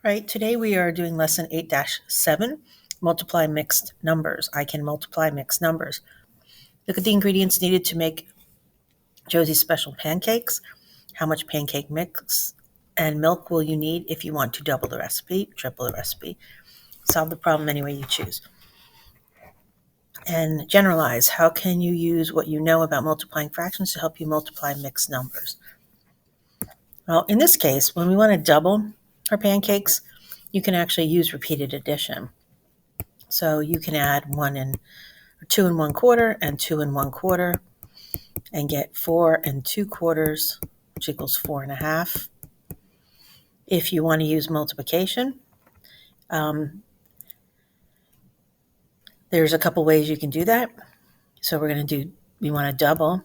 Right, today we are doing lesson 8-7, multiply mixed numbers. I can multiply mixed numbers. Look at the ingredients needed to make Josie's special pancakes. How much pancake mix and milk will you need if you want to double the recipe, triple the recipe? Solve the problem any way you choose. And generalize. How can you use what you know about multiplying fractions to help you multiply mixed numbers? Well, in this case, when we want to double our pancakes, you can actually use repeated addition. So you can add 2 1/4 and 2 1/4 and get 4 2/4, which equals 4 1/2. If you want to use multiplication, there's a couple ways you can do that. So we want to double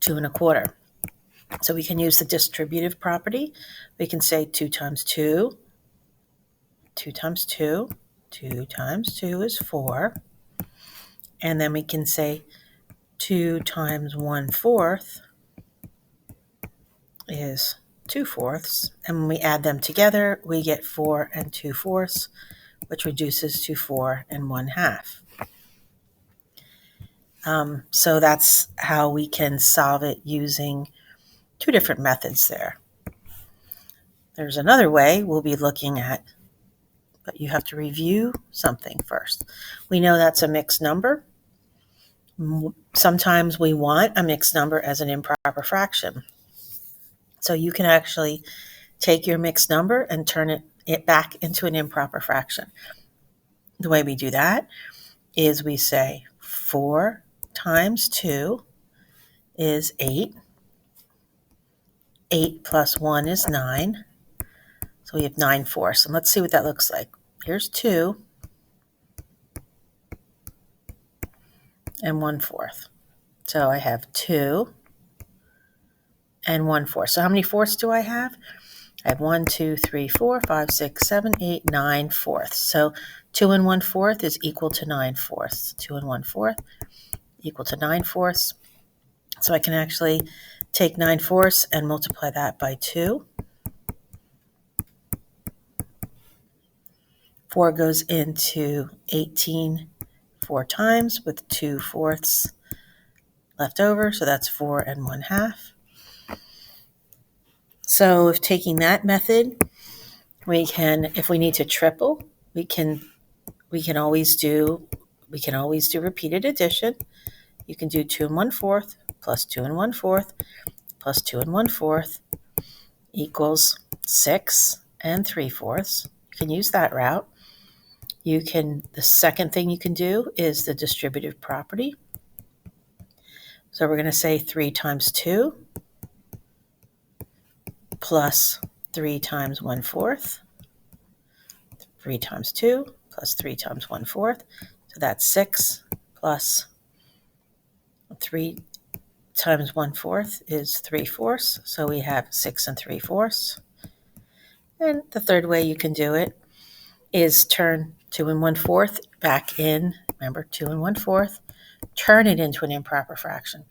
2 1/4. So we can use the distributive property. We can say 2 times 2, 2 times 2, 2 times 2 is 4. And then we can say 2 times 1/4 is 2/4. And when we add them together, we get 4 2/4, which reduces to 4 1/2. So that's how we can solve it using two different methods there. There's another way we'll be looking at, but you have to review something first. We know that's a mixed number. Sometimes we want a mixed number as an improper fraction. So you can actually take your mixed number and turn it back into an improper fraction. The way we do that is we say 4 times 2 is 8. 8 plus 1 is 9. So we have 9/4. And let's see what that looks like. Here's 2 and 1/4. So I have 2 and 1/4. So how many fourths do I have? I have 1, 2, 3, 4, 5, 6, 7, 8, 9/4. So 2 1/4 is equal to 9/4. 2 1/4 equal to 9/4. So I can actually take 9/4 and multiply that by 2. 4 goes into 18 4 times with 2/4 left over. So that's 4 1/2. So if taking that method, we can, if we need to triple, we can always do repeated addition. You can do 2 1/4 plus 2 1/4 plus 2 1/4 equals 6 3/4. You can use that route. The second thing you can do is the distributive property. So we're going to say 3 times 2 plus 3 times 1/4. 3 times 2 plus 3 times 1/4. So that's 6 plus 3 times 1/4 is 3/4. So we have 6 3/4. And the third way you can do it is turn 2 1/4 back in. Remember, 2 1/4. Turn it into an improper fraction.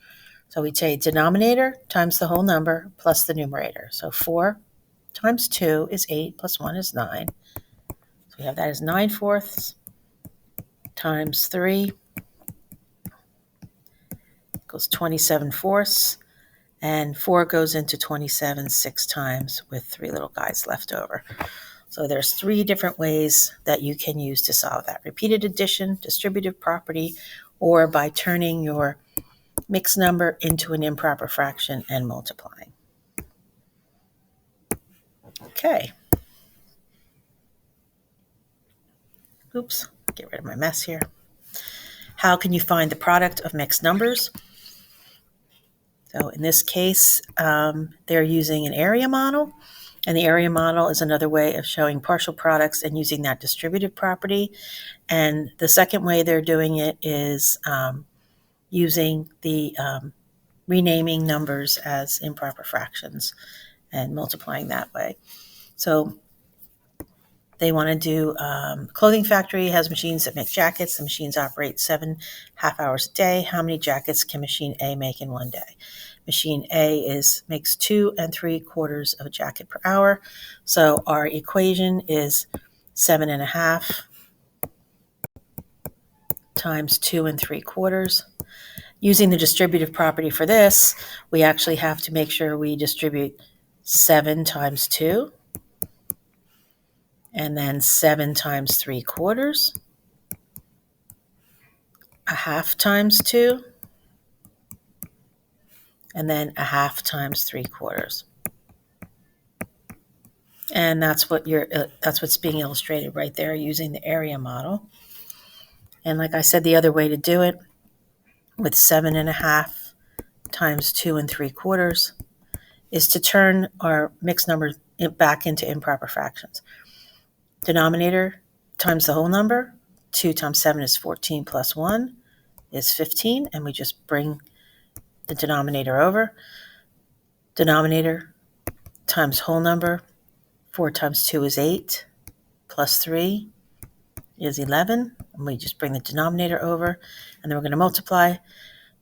So we say denominator times the whole number plus the numerator. So 4 times 2 is 8 plus 1 is 9. So we have that as 9/4 times 3 equals 27/4. And 4 goes into 27 6 times with 3 little guys left over. So there's 3 different ways that you can use to solve that. Repeated addition, distributive property, or by turning your mixed number into an improper fraction and multiplying. Okay. Oops, get rid of my mess here. How can you find the product of mixed numbers? So in this case, they're using an area model. And the area model is another way of showing partial products and using that distributive property. And the second way they're doing it is using the renaming numbers as improper fractions and multiplying that way. So they want to do clothing factory has machines that make jackets. The machines operate 7 half hours a day. How many jackets can machine A make in one day? machine A makes 2 3/4 of a jacket per hour. So our equation is 7.5 times 2 3/4. Using the distributive property for this, we actually have to make sure we distribute 7 times 2, and then 7 times 3/4, a half times 2, and then a half times 3/4. And that's what's being illustrated right there using the area model. And like I said, the other way to do it with 7.5 times 2 3/4 is to turn our mixed numbers back into improper fractions. Denominator times the whole number. 2 times 7 is 14 plus 1 is 15, and we just bring the denominator over. Denominator times whole number. 4 times 2 is 8, plus 3 is 11, and we just bring the denominator over, and then we're going to multiply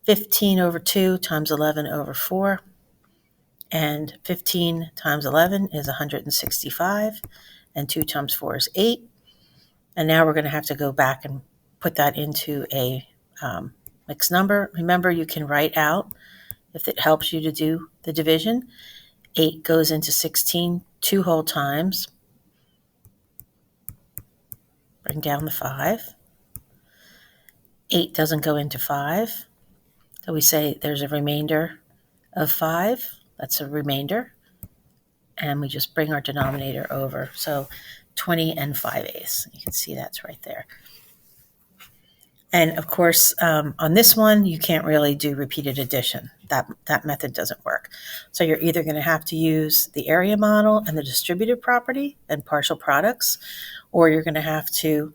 15 over 2 times 11 over 4, and 15 times 11 is 165, and 2 times 4 is 8, and now we're going to have to go back and put that into a mixed number. Remember, you can write out, if it helps you to do the division, 8 goes into 16 2 whole times. Bring down the 5. 8 doesn't go into 5. So we say there's a remainder of 5. That's a remainder. And we just bring our denominator over. So 20 5/8. You can see that's right there. And of course, on this one, you can't really do repeated addition. That method doesn't work. So you're either going to have to use the area model and the distributive property and partial products, or you're going to have to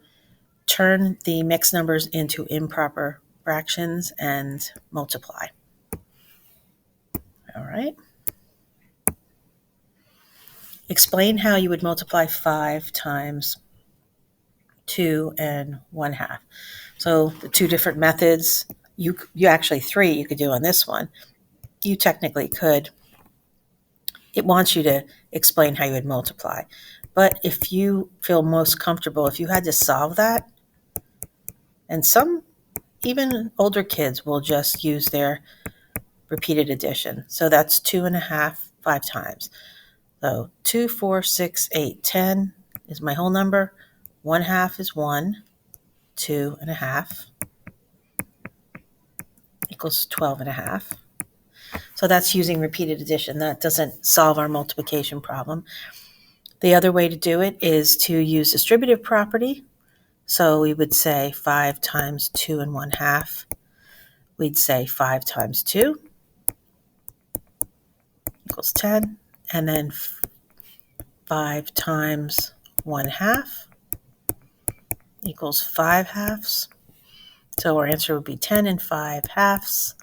turn the mixed numbers into improper fractions and multiply. All right. Explain how you would multiply 5 times 2 1/2. So the two different methods, you actually 3 you could do on this one. You technically could. It wants you to explain how you would multiply. But if you feel most comfortable, if you had to solve that, and some even older kids will just use their repeated addition. So that's 2 1/2 5 times. So 2, 4, 6, 8, 10 is my whole number. 1/2 is 1, 2 1/2 equals 12 1/2. So that's using repeated addition. That doesn't solve our multiplication problem. The other way to do it is to use distributive property. So we would say 5 times 2 1/2. We'd say 5 times 2 equals 10. And then 5 times 1/2 equals 5 halves. So our answer would be 10 5 halves.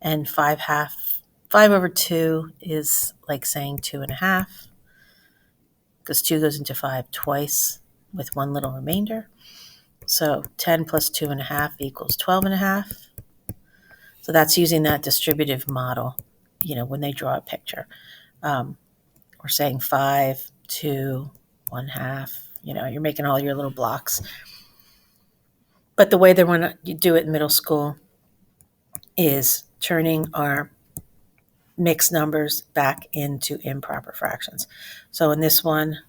And 5 over 2 is like saying 2 1/2, because 2 goes into 5 twice with one little remainder. So 10 plus 2 1/2 equals 12 1/2. So that's using that distributive model, when they draw a picture. We're saying 5, 2, 1/2. You're making all your little blocks. But the way they want to do it in middle school is turning our mixed numbers back into improper fractions. So in this one,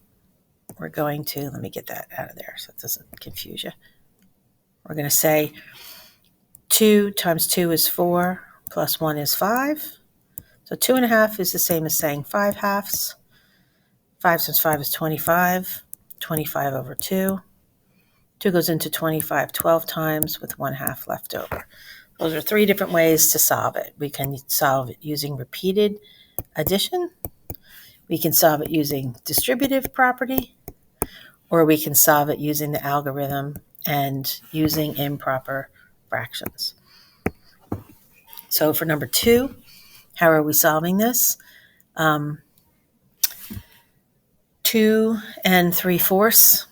we're going to, let me get that out of there so it doesn't confuse you. We're going to say 2 times 2 is 4, plus 1 is 5. So 2 1/2 is the same as saying 5 halves. 5 times 5 is 25. 25 over 2. 2 goes into 25 12 times with 1/2 left over. Those are 3 different ways to solve it. We can solve it using repeated addition. We can solve it using distributive property, or we can solve it using the algorithm and using improper fractions. So for number 2, how are we solving this? 2 3/4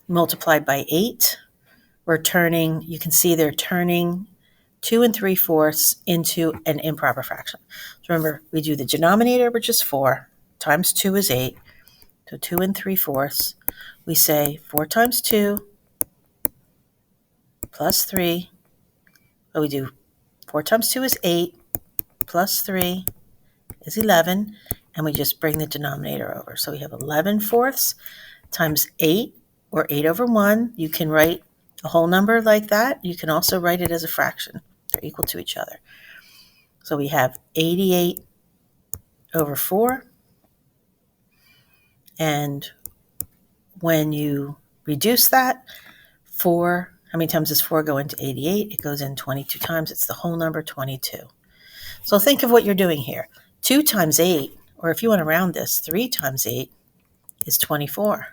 multiplied by 8. You can see they're turning 2 3/4 into an improper fraction. So remember, we do the denominator, which is 4, times 2 is 8. So 2 3/4. We say 4 times 2 plus 3. So we do 4 times 2 is 8, plus 3 is 11, and we just bring the denominator over. So we have 11/4 times 8, or 8 over 1. You can write a whole number like that. You can also write it as a fraction. They're equal to each other. So we have 88 over 4. And when you reduce that, 4, how many times does 4 go into 88? It goes in 22 times. It's the whole number 22. So think of what you're doing here. 2 times 8, or if you want to round this, 3 times 8 is 24.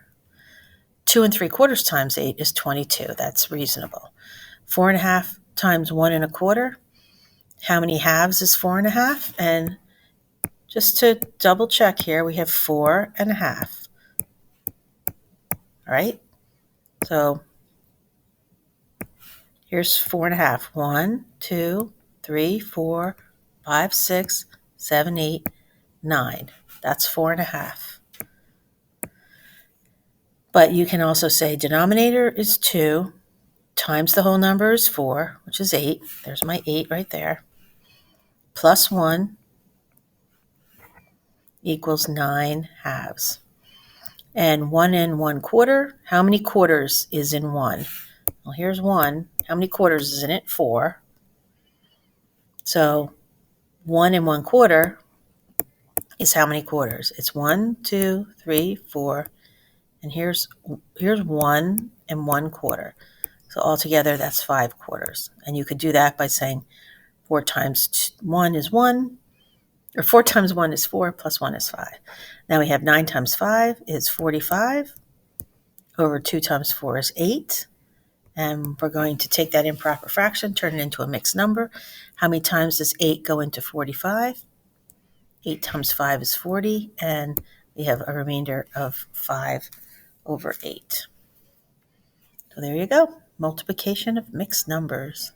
2 3/4 times 8 is 22. That's reasonable. 4 1/2 times 1 1/4. How many halves is 4 1/2? And just to double check here, we have 4 1/2. All right. So here's 4 1/2. 1, 2, 3, 4, 5, 6, 7, 8, 9. That's 4 1/2. But you can also say denominator is 2 times the whole number is 4, which is 8. There's my 8 right there. Plus 1 equals 9 halves. And 1 1/4, how many quarters is in 1? Well, here's 1. How many quarters is in it? 4. So 1 1/4 is how many quarters? It's 1, 2, 3, 4, and here's 1 1/4. So altogether, that's 5 quarters. And you could do that by saying 4 times 1 is 1, or 4 times 1 is 4, plus 1 is 5. Now we have 9 times 5 is 45, over 2 times 4 is 8. And we're going to take that improper fraction, turn it into a mixed number. How many times does 8 go into 45? 8 times 5 is 40, and we have a remainder of 5 over 8. So there you go, multiplication of mixed numbers.